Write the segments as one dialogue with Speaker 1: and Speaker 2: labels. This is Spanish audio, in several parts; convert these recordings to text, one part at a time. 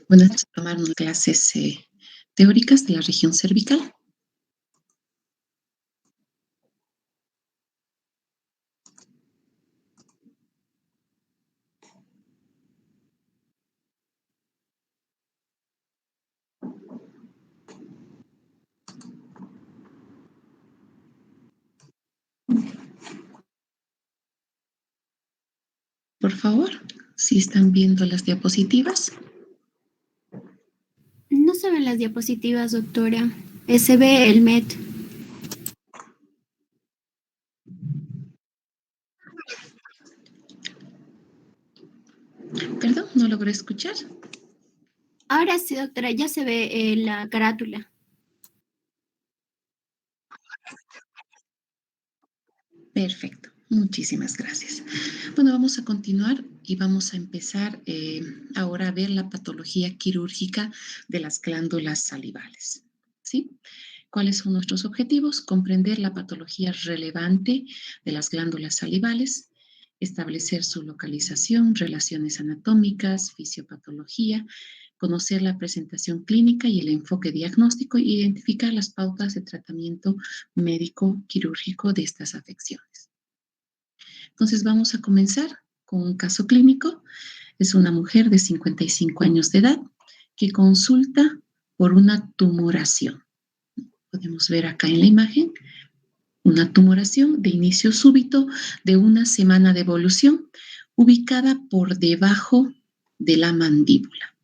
Speaker 1: Buenas noches, tomar unas clases teóricas de la región cervical. Por favor, si están viendo las diapositivas.
Speaker 2: No se ven las diapositivas, doctora. Se ve el MET.
Speaker 1: Perdón, no logré escuchar.
Speaker 2: Ahora sí, doctora, ya se ve la carátula.
Speaker 1: Perfecto, muchísimas gracias. Bueno, vamos a continuar y vamos a empezar ahora a ver la patología quirúrgica de las glándulas salivales. ¿Sí? ¿Cuáles son nuestros objetivos? Comprender la patología relevante de las glándulas salivales, establecer su localización, relaciones anatómicas, fisiopatología, conocer la presentación clínica y el enfoque diagnóstico e identificar las pautas de tratamiento médico quirúrgico de estas afecciones. Entonces vamos a comenzar con un caso clínico. Es una mujer de 55 años de edad que consulta por una tumoración. Podemos ver acá en la imagen una tumoración de inicio súbito de una semana de evolución ubicada por debajo de la mandíbula.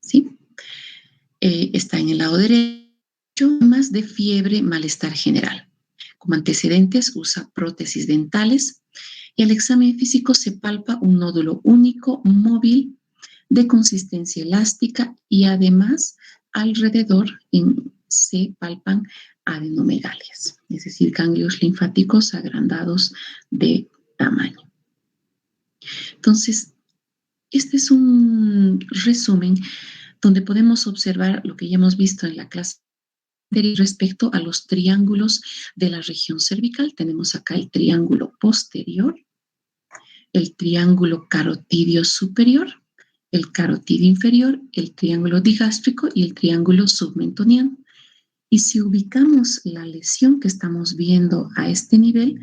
Speaker 1: ¿Sí? Está en el lado derecho, más de fiebre, malestar general. Como antecedentes usa prótesis dentales y al examen físico se palpa un nódulo único, móvil, de consistencia elástica y además alrededor se palpan adenomegalias, es decir, ganglios linfáticos agrandados de tamaño. Entonces, este es un resumen donde podemos observar lo que ya hemos visto en la clase respecto a los triángulos de la región cervical. Tenemos acá el triángulo posterior, el triángulo carotidio superior, el carotidio inferior, el triángulo digástrico y el triángulo submentoniano. Y si ubicamos la lesión que estamos viendo a este nivel,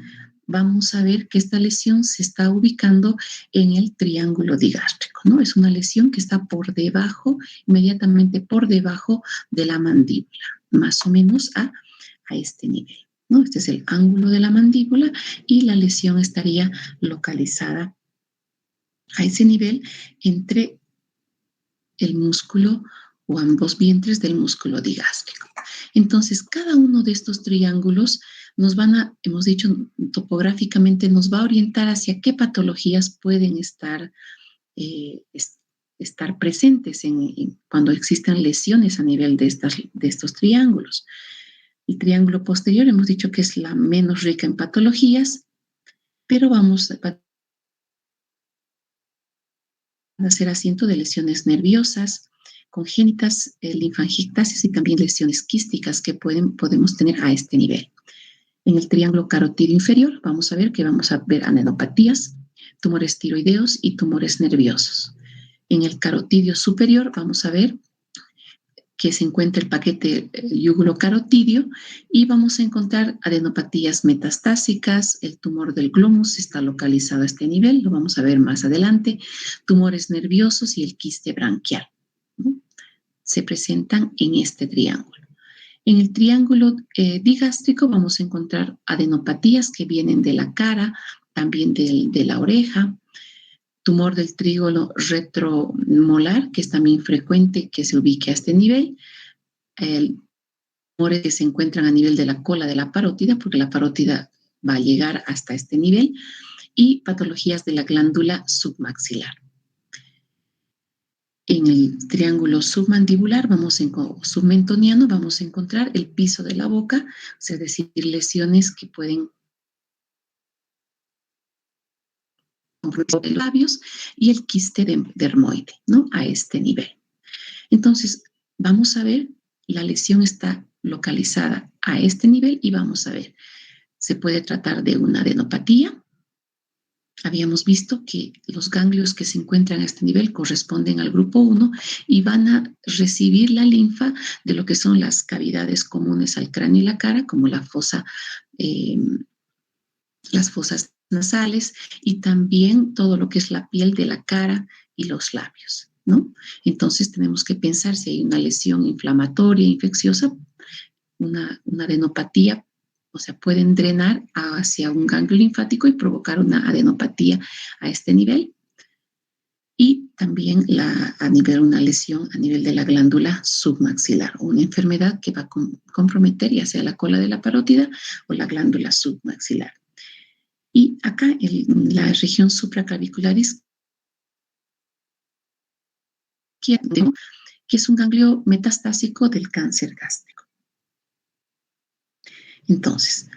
Speaker 1: vamos a ver que esta lesión se está ubicando en el triángulo digástrico, ¿no? Es una lesión que está por debajo, inmediatamente por debajo de la mandíbula, más o menos a este nivel, ¿no? Este es el ángulo de la mandíbula y la lesión estaría localizada a ese nivel entre el músculo o ambos vientres del músculo digástrico. Entonces, cada uno de estos triángulos nos van a, hemos dicho topográficamente, nos va a orientar hacia qué patologías pueden estar, estar presentes cuando existen lesiones a nivel de estos triángulos. El triángulo posterior hemos dicho que es la menos rica en patologías, pero vamos a ser asiento de lesiones nerviosas, congénitas, linfangiectasis y también lesiones quísticas que podemos tener a este nivel. En el triángulo carotidio inferior vamos a ver adenopatías, tumores tiroideos y tumores nerviosos. En el carotidio superior vamos a ver que se encuentra el paquete yugulocarotidio y vamos a encontrar adenopatías metastásicas, el tumor del glomus está localizado a este nivel, lo vamos a ver más adelante, tumores nerviosos y el quiste branquial, ¿no? Se presentan en este triángulo. En el triángulo digástrico vamos a encontrar adenopatías que vienen de la cara, también de la oreja, tumor del trígono retromolar, que es también frecuente que se ubique a este nivel, tumores que se encuentran a nivel de la cola de la parótida, porque la parótida va a llegar hasta este nivel, y patologías de la glándula submaxilar. En el triángulo submandibular, submentoniano, vamos a encontrar el piso de la boca, es decir, lesiones que pueden comprometer los labios y el quiste dermoide, ¿no? A este nivel. Entonces, vamos a ver, la lesión está localizada a este nivel y vamos a ver, se puede tratar de una adenopatía, Habíamos visto que los ganglios que se encuentran a este nivel corresponden al grupo 1 y van a recibir la linfa de lo que son las cavidades comunes al cráneo y la cara, como la fosa, las fosas nasales y también todo lo que es la piel de la cara y los labios, ¿no? Entonces tenemos que pensar si hay una lesión inflamatoria, infecciosa, una adenopatía, o sea, pueden drenar hacia un ganglio linfático y provocar una adenopatía a este nivel. Y también una lesión a nivel de la glándula submaxilar, una enfermedad que va a comprometer ya sea la cola de la parótida o la glándula submaxilar. Y acá en la región supraclavicularis, que es un ganglio metastásico del cáncer gástrico. Entonces,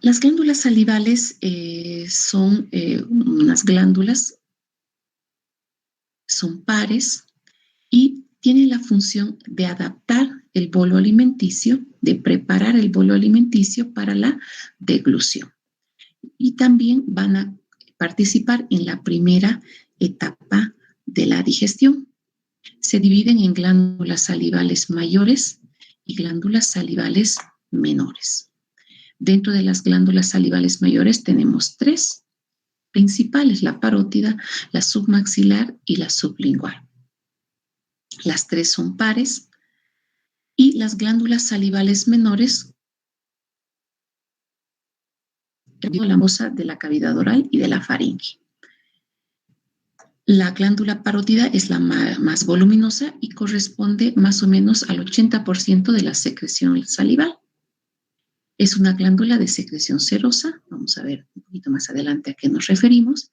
Speaker 1: las glándulas salivales son unas glándulas, son pares y tienen la función de adaptar el bolo alimenticio, de preparar el bolo alimenticio para la deglución. Y también van a participar en la primera etapa de la digestión. Se dividen en glándulas salivales mayores y glándulas salivales menores. Dentro de las glándulas salivales mayores tenemos 3 principales: la parótida, la submaxilar y la sublingual. Las 3 son pares y las glándulas salivales menores, la mucosa de la cavidad oral y de la faringe. La glándula parótida es la más voluminosa y corresponde más o menos al 80% de la secreción salival. Es una glándula de secreción serosa. Vamos a ver un poquito más adelante a qué nos referimos.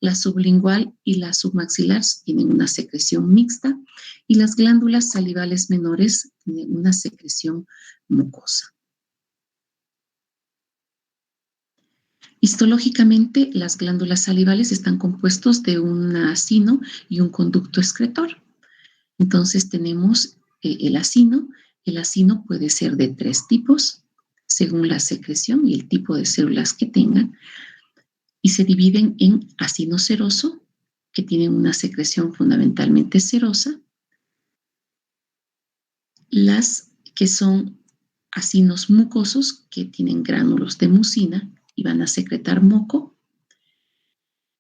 Speaker 1: La sublingual y la submaxilar tienen una secreción mixta y las glándulas salivales menores tienen una secreción mucosa. Histológicamente, las glándulas salivales están compuestos de un acino y un conducto excretor. Entonces tenemos el acino. El acino puede ser de 3 tipos, según la secreción y el tipo de células que tengan, y se dividen en acino seroso, que tienen una secreción fundamentalmente serosa, las que son acinos mucosos, que tienen gránulos de mucina y van a secretar moco,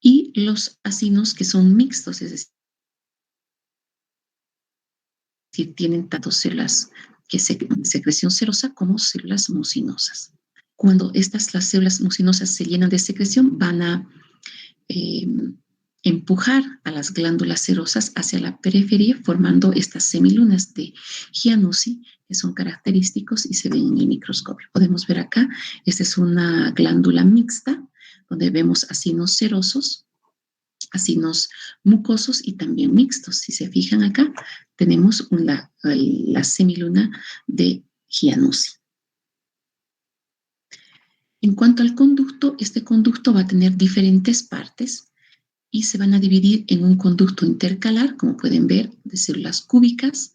Speaker 1: y los acinos que son mixtos, es decir, tienen tanto células que secreción serosa como células mucinosas. Cuando las células mucinosas se llenan de secreción, van a empujar a las glándulas serosas hacia la periferia, formando estas semilunas de Giannuzzi, que son característicos y se ven en el microscopio. Podemos ver acá, esta es una glándula mixta, donde vemos acinos serosos, acinos mucosos y también mixtos. Si se fijan acá, tenemos la semiluna de Giannuzzi. En cuanto al conducto, este conducto va a tener diferentes partes y se van a dividir en un conducto intercalar, como pueden ver, de células cúbicas.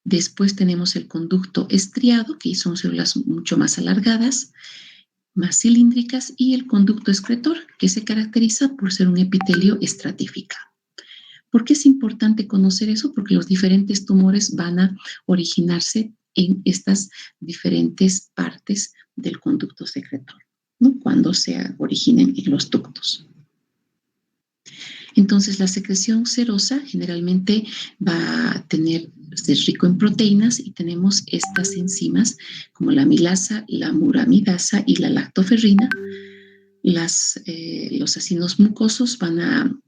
Speaker 1: Después tenemos el conducto estriado, que son células mucho más alargadas, más cilíndricas, y el conducto excretor, que se caracteriza por ser un epitelio estratificado. ¿Por qué es importante conocer eso? Porque los diferentes tumores van a originarse en estas diferentes partes del conducto secretor, ¿no? Cuando se originen en los ductos. Entonces, la secreción serosa generalmente va a ser rico en proteínas, y tenemos estas enzimas como la amilasa, la muramidasa y la lactoferrina. Los acinos mucosos van a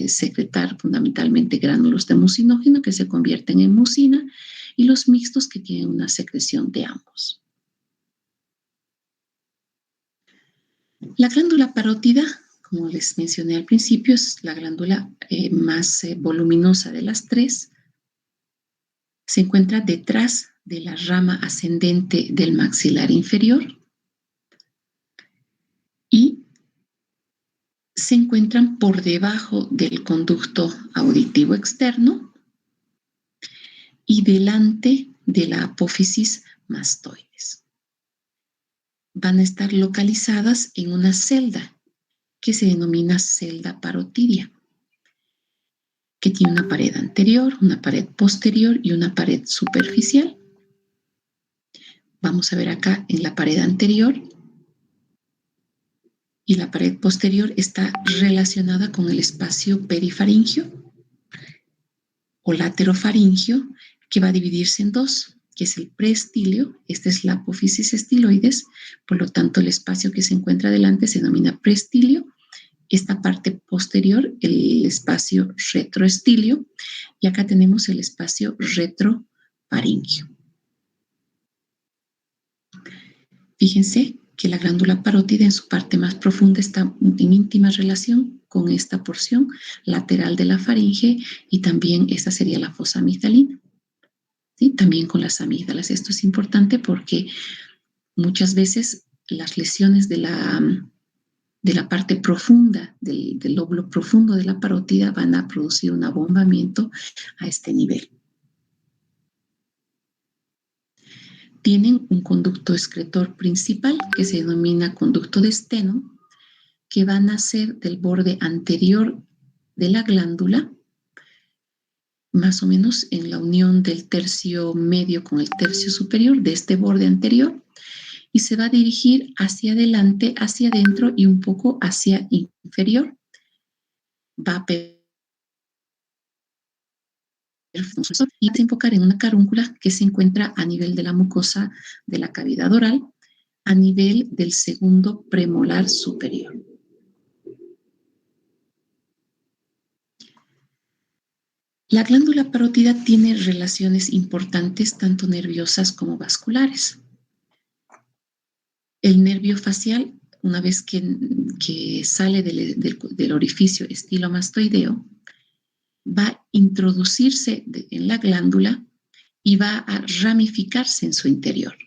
Speaker 1: secretar fundamentalmente gránulos de mucinógeno que se convierten en mucina, y los mixtos que tienen una secreción de ambos. La glándula parótida, como les mencioné al principio, es la glándula más voluminosa de las 3. Se encuentra detrás de la rama ascendente del maxilar inferior y se encuentran por debajo del conducto auditivo externo y delante de la apófisis mastoides. van a estar localizadas en una celda que se denomina celda parotidia, que tiene una pared anterior, una pared posterior y una pared superficial. Vamos a ver acá en la pared anterior y la pared posterior está relacionada con el espacio perifaringio o laterofaringio, que va a dividirse en dos, que es el preestilio, esta es la apófisis estiloides, por lo tanto el espacio que se encuentra delante se denomina preestilio, esta parte posterior el espacio retroestilio y acá tenemos el espacio retrofaringio. Fíjense que la glándula parótida en su parte más profunda está en íntima relación con esta porción lateral de la faringe y también esta sería la fosa amigdalina. ¿Sí? También con las amígdalas. Esto es importante porque muchas veces las lesiones de la parte profunda, del lóbulo profundo de la parótida van a producir un abombamiento a este nivel. Tienen un conducto excretor principal que se denomina conducto de Steno, que va a nacer del borde anterior de la glándula, más o menos en la unión del tercio medio con el tercio superior de este borde anterior, y se va a dirigir hacia adelante, hacia adentro y un poco hacia inferior. Va a y desembocar en una carúncula que se encuentra a nivel de la mucosa de la cavidad oral, a nivel del segundo premolar superior. La glándula parótida tiene relaciones importantes, tanto nerviosas como vasculares. El nervio facial, una vez que sale del orificio estilomastoideo, va a introducirse en la glándula y va a ramificarse en su interior.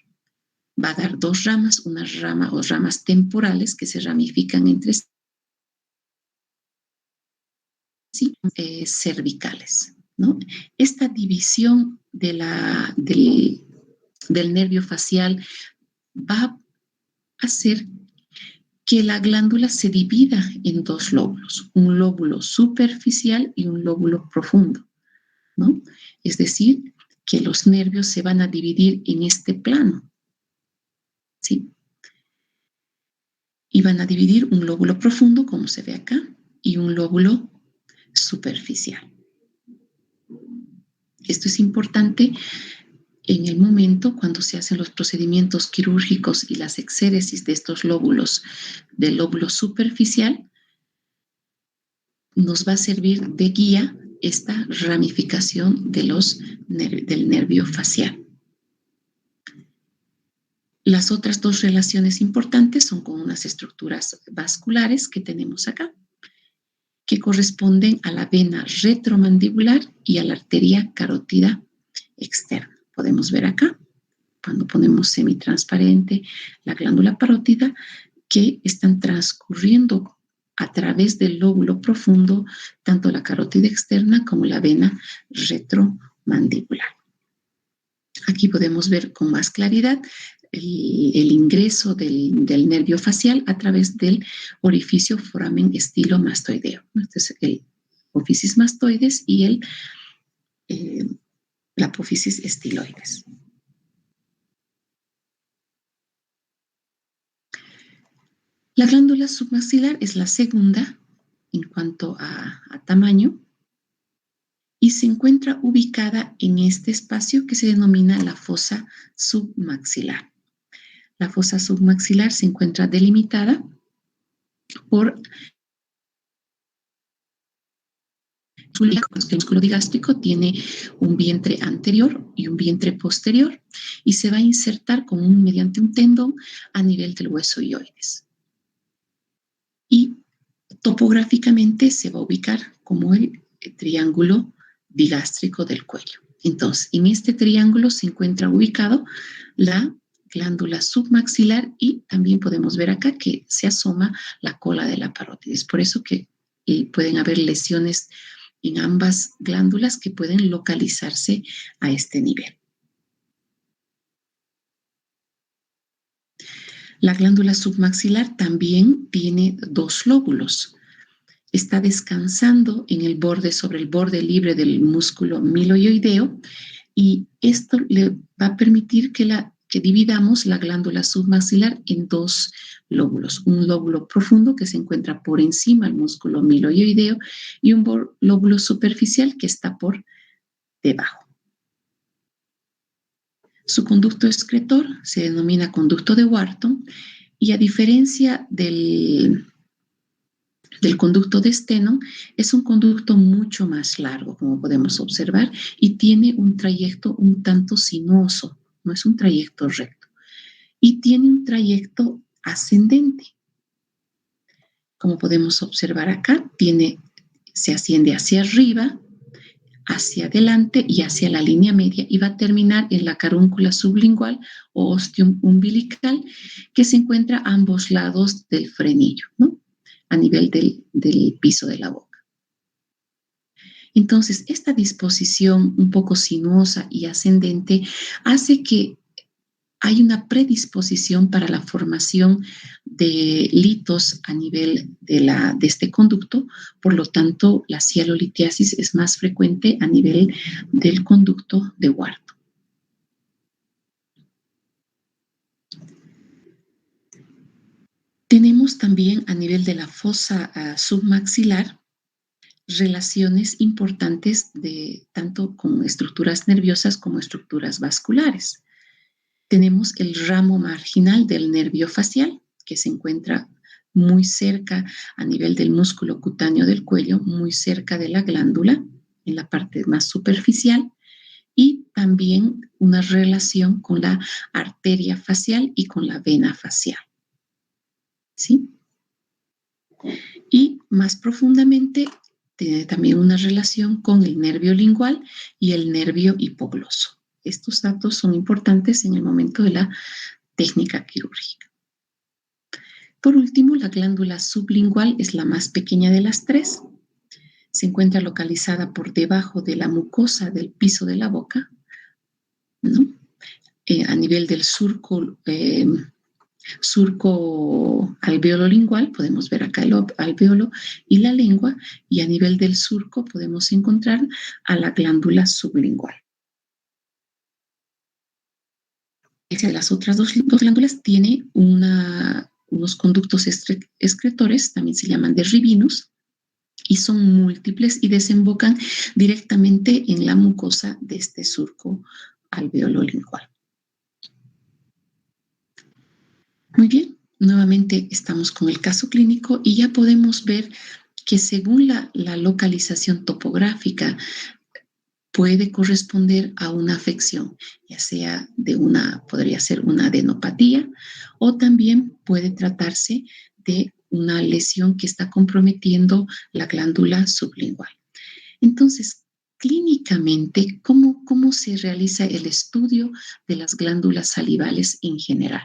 Speaker 1: Va a dar dos ramas, una rama o ramas temporales que se ramifican entre sí, cervicales, ¿no? Esta división del nervio facial va a hacer que la glándula se divida en dos lóbulos, un lóbulo superficial y un lóbulo profundo, ¿no? Es decir, que los nervios se van a dividir en este plano, ¿sí? Y van a dividir un lóbulo profundo, como se ve acá, y un lóbulo superficial. Esto es importante en el momento cuando se hacen los procedimientos quirúrgicos y las exéresis de estos lóbulos del lóbulo superficial, nos va a servir de guía esta ramificación del nervio facial. Las otras dos relaciones importantes son con unas estructuras vasculares que tenemos acá, que corresponden a la vena retromandibular y a la arteria carótida externa. Podemos ver acá, cuando ponemos semitransparente la glándula parótida, que están transcurriendo a través del lóbulo profundo tanto la carótida externa como la vena retromandibular. Aquí podemos ver con más claridad el ingreso del nervio facial a través del orificio foramen estilomastoideo. Este es el apófisis mastoides y la apófisis estiloides. La glándula submaxilar es la segunda en cuanto a tamaño y se encuentra ubicada en este espacio que se denomina la fosa submaxilar. La fosa submaxilar se encuentra delimitada por el músculo digástrico, tiene un vientre anterior y un vientre posterior y se va a insertar mediante un tendón a nivel del hueso hioides. Y topográficamente se va a ubicar como el triángulo digástrico del cuello. Entonces, en este triángulo se encuentra ubicado la glándula submaxilar y también podemos ver acá que se asoma la cola de la parótida. Es por eso que pueden haber lesiones en ambas glándulas que pueden localizarse a este nivel. La glándula submaxilar también tiene 2 lóbulos. Está descansando sobre el borde libre del músculo miloioideo, y esto le va a permitir que dividamos la glándula submaxilar en 2 lóbulos. Un lóbulo profundo que se encuentra por encima del músculo miloioideo y un lóbulo superficial que está por debajo. Su conducto excretor se denomina conducto de Wharton, y a diferencia del conducto de Stenone, es un conducto mucho más largo, como podemos observar, y tiene un trayecto un tanto sinuoso, no es un trayecto recto, y tiene un trayecto ascendente. Como podemos observar acá, se asciende hacia arriba, hacia adelante y hacia la línea media, y va a terminar en la carúncula sublingual o ostium umbilical, que se encuentra a ambos lados del frenillo, ¿no? A nivel del piso de la boca. Entonces, esta disposición un poco sinuosa y ascendente hace que hay una predisposición para la formación de litos a nivel de este conducto. Por lo tanto, la cialolitiasis es más frecuente a nivel del conducto de Wharton. Tenemos también a nivel de la fosa submaxilar relaciones importantes tanto con estructuras nerviosas como estructuras vasculares. Tenemos el ramo marginal del nervio facial, que se encuentra muy cerca a nivel del músculo cutáneo del cuello, muy cerca de la glándula, en la parte más superficial, y también una relación con la arteria facial y con la vena facial. ¿Sí? Y más profundamente, tiene también una relación con el nervio lingual y el nervio hipogloso. Estos datos son importantes en el momento de la técnica quirúrgica. Por último, la glándula sublingual es la más pequeña de las 3. Se encuentra localizada por debajo de la mucosa del piso de la boca, ¿no? A nivel del surco alveolo lingual, podemos ver acá el alveolo y la lengua, y a nivel del surco podemos encontrar a la glándula sublingual. Las otras dos glándulas tiene unos conductos excretores, también se llaman derribinos, y son múltiples y desembocan directamente en la mucosa de este surco alveolo lingual. Muy bien, nuevamente estamos con el caso clínico y ya podemos ver que según la localización topográfica puede corresponder a una afección, ya sea podría ser una adenopatía, o también puede tratarse de una lesión que está comprometiendo la glándula sublingual. Entonces, clínicamente, ¿cómo se realiza el estudio de las glándulas salivales en general?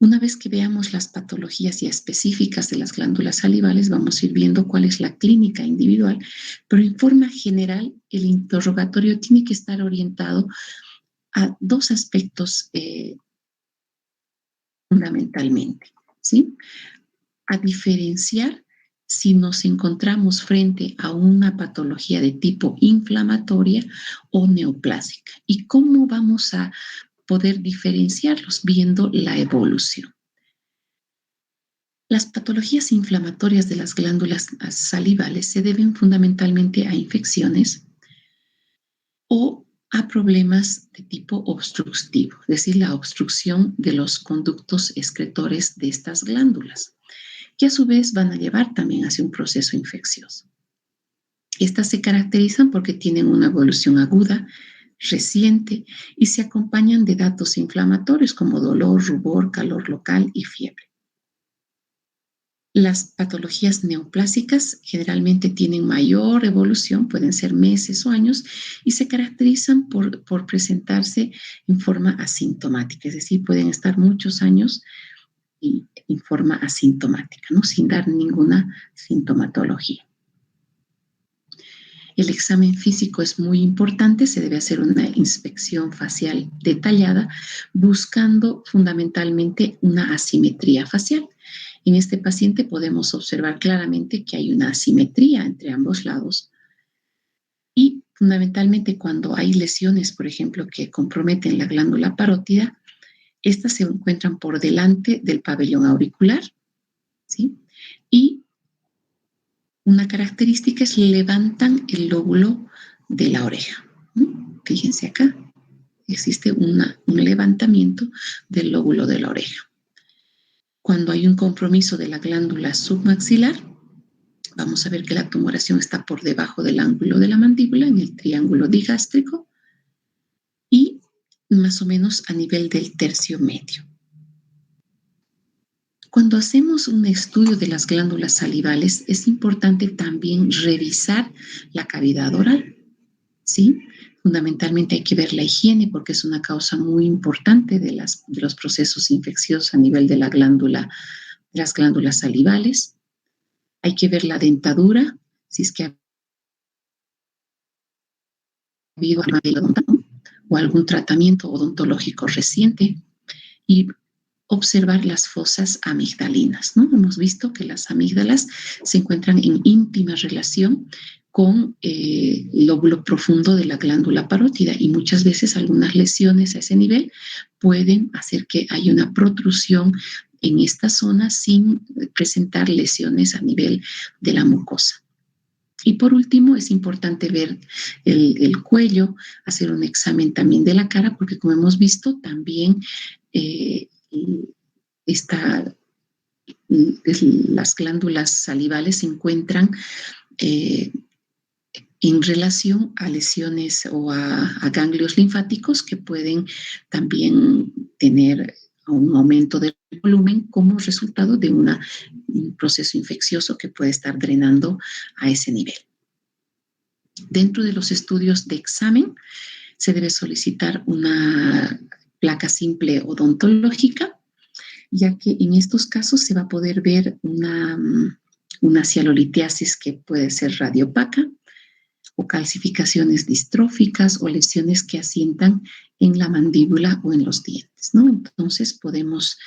Speaker 1: Una vez que veamos las patologías ya específicas de las glándulas salivales, vamos a ir viendo cuál es la clínica individual, pero en forma general, el interrogatorio tiene que estar orientado a 2 aspectos fundamentalmente, ¿sí? A diferenciar si nos encontramos frente a una patología de tipo inflamatoria o neoplásica, y cómo vamos a poder diferenciarlos viendo la evolución. Las patologías inflamatorias de las glándulas salivales se deben fundamentalmente a infecciones o a problemas de tipo obstructivo, es decir, la obstrucción de los conductos excretores de estas glándulas, que a su vez van a llevar también hacia un proceso infeccioso. Estas se caracterizan porque tienen una evolución aguda, reciente, y se acompañan de datos inflamatorios como dolor, rubor, calor local y fiebre. Las patologías neoplásicas generalmente tienen mayor evolución, pueden ser meses o años, y se caracterizan por presentarse en forma asintomática, es decir, pueden estar muchos años en forma asintomática, ¿no? Sin dar ninguna sintomatología. El examen físico es muy importante, se debe hacer una inspección facial detallada, buscando fundamentalmente una asimetría facial. En este paciente podemos observar claramente que hay una asimetría entre ambos lados y fundamentalmente cuando hay lesiones, por ejemplo, que comprometen la glándula parótida, estas se encuentran por delante del pabellón auricular, ¿sí? Y una característica es levantan el lóbulo de la oreja. Fíjense acá, existe un levantamiento del lóbulo de la oreja. Cuando hay un compromiso de la glándula submaxilar, vamos a ver que la tumoración está por debajo del ángulo de la mandíbula, en el triángulo digástrico, y más o menos a nivel del tercio medio. Cuando hacemos un estudio de las glándulas salivales, es importante también revisar la cavidad oral, ¿sí? Fundamentalmente hay que ver la higiene porque es una causa muy importante de los procesos infecciosos a nivel de las glándulas salivales. Hay que ver la dentadura, si es que ha habido o algún tratamiento odontológico reciente, y observar las fosas amigdalinas, ¿no? Hemos visto que las amígdalas se encuentran en íntima relación con el lóbulo profundo de la glándula parótida y muchas veces algunas lesiones a ese nivel pueden hacer que haya una protrusión en esta zona sin presentar lesiones a nivel de la mucosa. Y por último, es importante ver el cuello, hacer un examen también de la cara, porque como hemos visto, también las glándulas salivales se encuentran en relación a lesiones o a ganglios linfáticos que pueden también tener un aumento del volumen como resultado de un proceso infeccioso que puede estar drenando a ese nivel. Dentro de los estudios de examen se debe solicitar una placa simple odontológica, ya que en estos casos se va a poder ver una cialolitiasis que puede ser radiopaca o calcificaciones distróficas o lesiones que asientan en la mandíbula o en los dientes, ¿no? Entonces podemos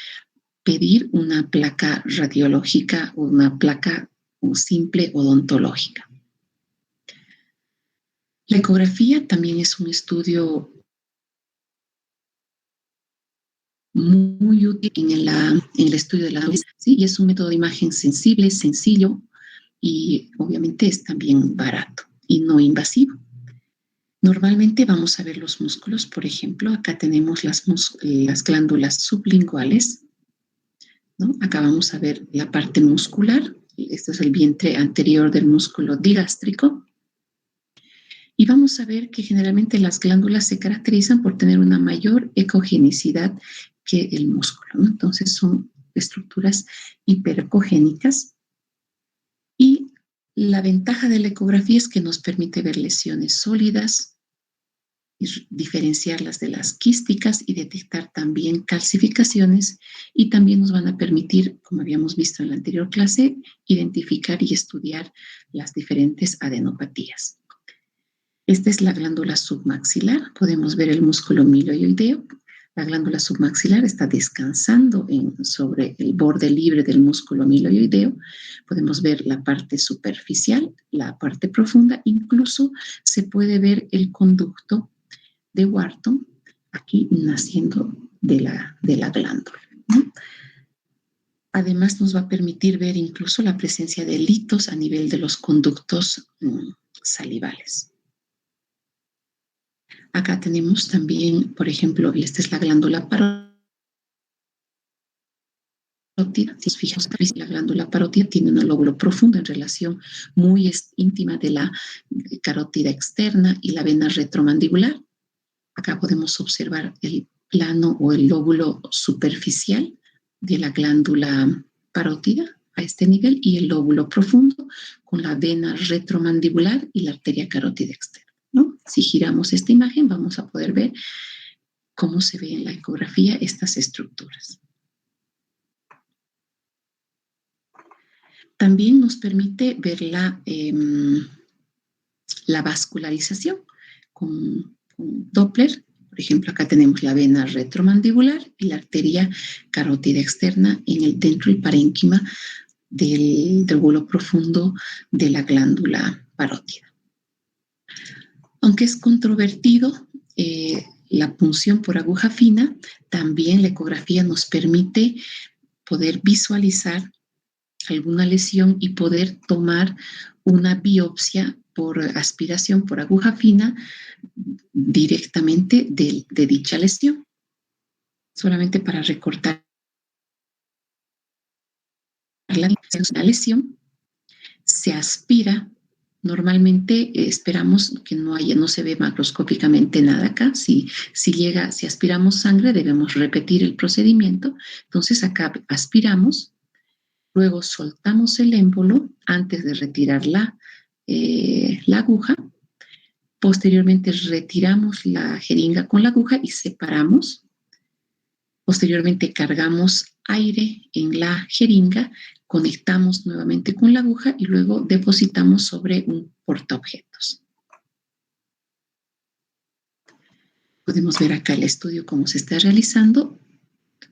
Speaker 1: pedir una placa radiológica o una placa simple odontológica. La ecografía también es un estudio muy útil en el estudio de la dosis, ¿sí? Y es un método de imagen sensible, sencillo y obviamente es también barato y no invasivo. Normalmente vamos a ver los músculos, por ejemplo, acá tenemos las glándulas sublinguales, ¿no? Acá vamos a ver la parte muscular, este es el vientre anterior del músculo digástrico. Y vamos a ver que generalmente las glándulas se caracterizan por tener una mayor ecogenicidad que el músculo, ¿no? Entonces son estructuras hiperecogénicas y la ventaja de la ecografía es que nos permite ver lesiones sólidas, y diferenciarlas de las quísticas y detectar también calcificaciones y también nos van a permitir, como habíamos visto en la anterior clase, identificar y estudiar las diferentes adenopatías. Esta es la glándula submaxilar. Podemos ver el músculo miloioideo. La glándula submaxilar está descansando sobre el borde libre del músculo miloioideo. Podemos ver la parte superficial, la parte profunda. Incluso se puede ver el conducto de Wharton aquí naciendo de la glándula, ¿no? Además, nos va a permitir ver incluso la presencia de litos a nivel de los conductos salivales. Acá tenemos también, por ejemplo, esta es la glándula parótida. Si os fijamos, la glándula parótida tiene un lóbulo profundo en relación muy íntima de la carótida externa y la vena retromandibular. Acá podemos observar el plano o el lóbulo superficial de la glándula parótida a este nivel y el lóbulo profundo con la vena retromandibular y la arteria carótida externa, ¿no? Si giramos esta imagen vamos a poder ver cómo se ve en la ecografía estas estructuras. También nos permite ver la vascularización con Doppler. Por ejemplo, acá tenemos la vena retromandibular y la arteria carótida externa dentro del parénquima del bulbo profundo de la glándula parótida. Aunque es controvertido, la punción por aguja fina, también la ecografía nos permite poder visualizar alguna lesión y poder tomar una biopsia por aspiración por aguja fina directamente de dicha lesión. Solamente para recortar la lesión, se aspira. Normalmente esperamos que no se ve macroscópicamente nada acá. Si aspiramos sangre, debemos repetir el procedimiento. Entonces acá aspiramos, luego soltamos el émbolo antes de retirar la aguja. Posteriormente retiramos la jeringa con la aguja y separamos. Posteriormente cargamos aire en la jeringa, conectamos nuevamente con la aguja y luego depositamos sobre un portaobjetos. Podemos ver acá el estudio cómo se está realizando.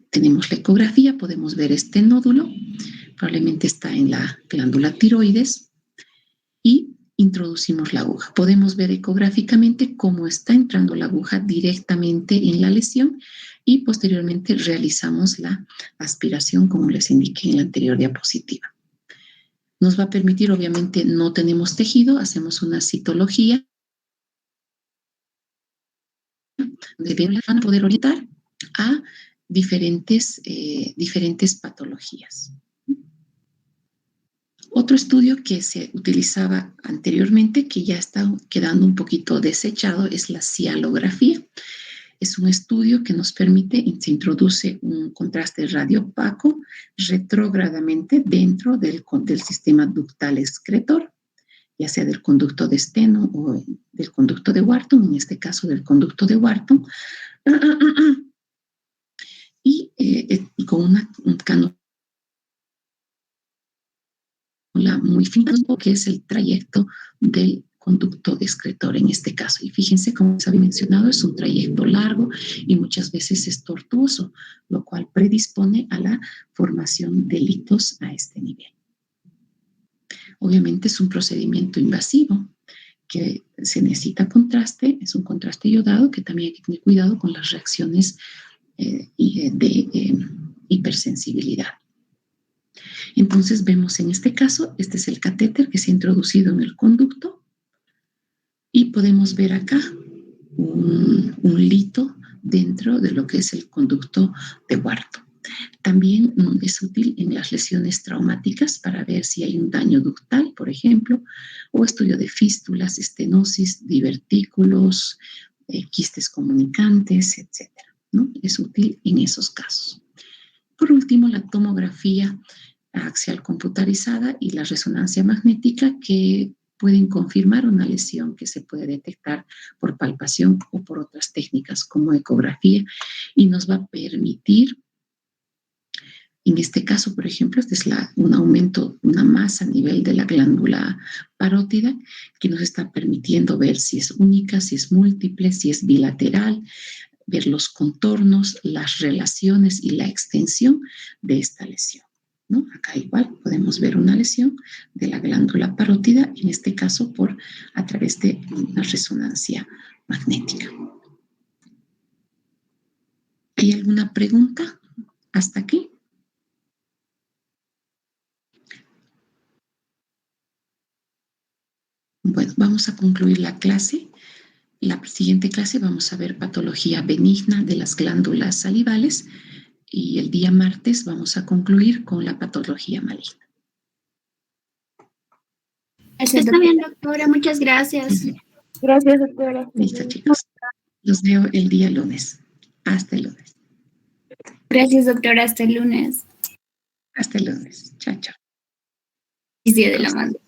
Speaker 1: Tenemos la ecografía, podemos ver este nódulo, probablemente está en la glándula tiroides, y introducimos la aguja. Podemos ver ecográficamente cómo está entrando la aguja directamente en la lesión y posteriormente realizamos la aspiración como les indiqué en la anterior diapositiva. Nos va a permitir, obviamente no tenemos tejido, hacemos una citología donde van a poder orientar a diferentes patologías. Otro estudio que se utilizaba anteriormente, que ya está quedando un poquito desechado, es la cialografía. Es un estudio que nos permite, se introduce un contraste radiopaco retrógradamente dentro del sistema ductal excretor, ya sea del conducto de Steno o del conducto de Wharton, en este caso del conducto de Wharton, y con un canal muy fina, que es el trayecto del conducto excretor en este caso. Y fíjense, como les había mencionado, es un trayecto largo y muchas veces es tortuoso, lo cual predispone a la formación de litos a este nivel. Obviamente es un procedimiento invasivo que se necesita contraste, es un contraste iodado que también hay que tener cuidado con las reacciones de hipersensibilidad. Entonces vemos en este caso, este es el catéter que se ha introducido en el conducto y podemos ver acá un lito dentro de lo que es el conducto de Wharton. También es útil en las lesiones traumáticas para ver si hay un daño ductal, por ejemplo, o estudio de fístulas, estenosis, divertículos, quistes comunicantes, etc., ¿no? Es útil en esos casos. Por último, la tomografía axial computarizada y la resonancia magnética, que pueden confirmar una lesión que se puede detectar por palpación o por otras técnicas como ecografía, y nos va a permitir, en este caso, por ejemplo, este es un aumento, una masa a nivel de la glándula parótida que nos está permitiendo ver si es única, si es múltiple, si es bilateral, ver los contornos, las relaciones y la extensión de esta lesión, ¿no? Acá igual podemos ver una lesión de la glándula parótida, en este caso a través de una resonancia magnética. ¿Hay alguna pregunta hasta aquí? Bueno, vamos a concluir la clase. La siguiente clase vamos a ver patología benigna de las glándulas salivales y el día martes vamos a concluir con la patología maligna.
Speaker 2: Está bien, doctora. Muchas gracias.
Speaker 1: Sí.
Speaker 3: Gracias, doctora.
Speaker 1: Listo, chicos. Los veo el día lunes. Hasta el lunes.
Speaker 2: Gracias, doctora. Hasta el lunes.
Speaker 1: Hasta el lunes. Chao, chao.
Speaker 2: Y Día de la Madre.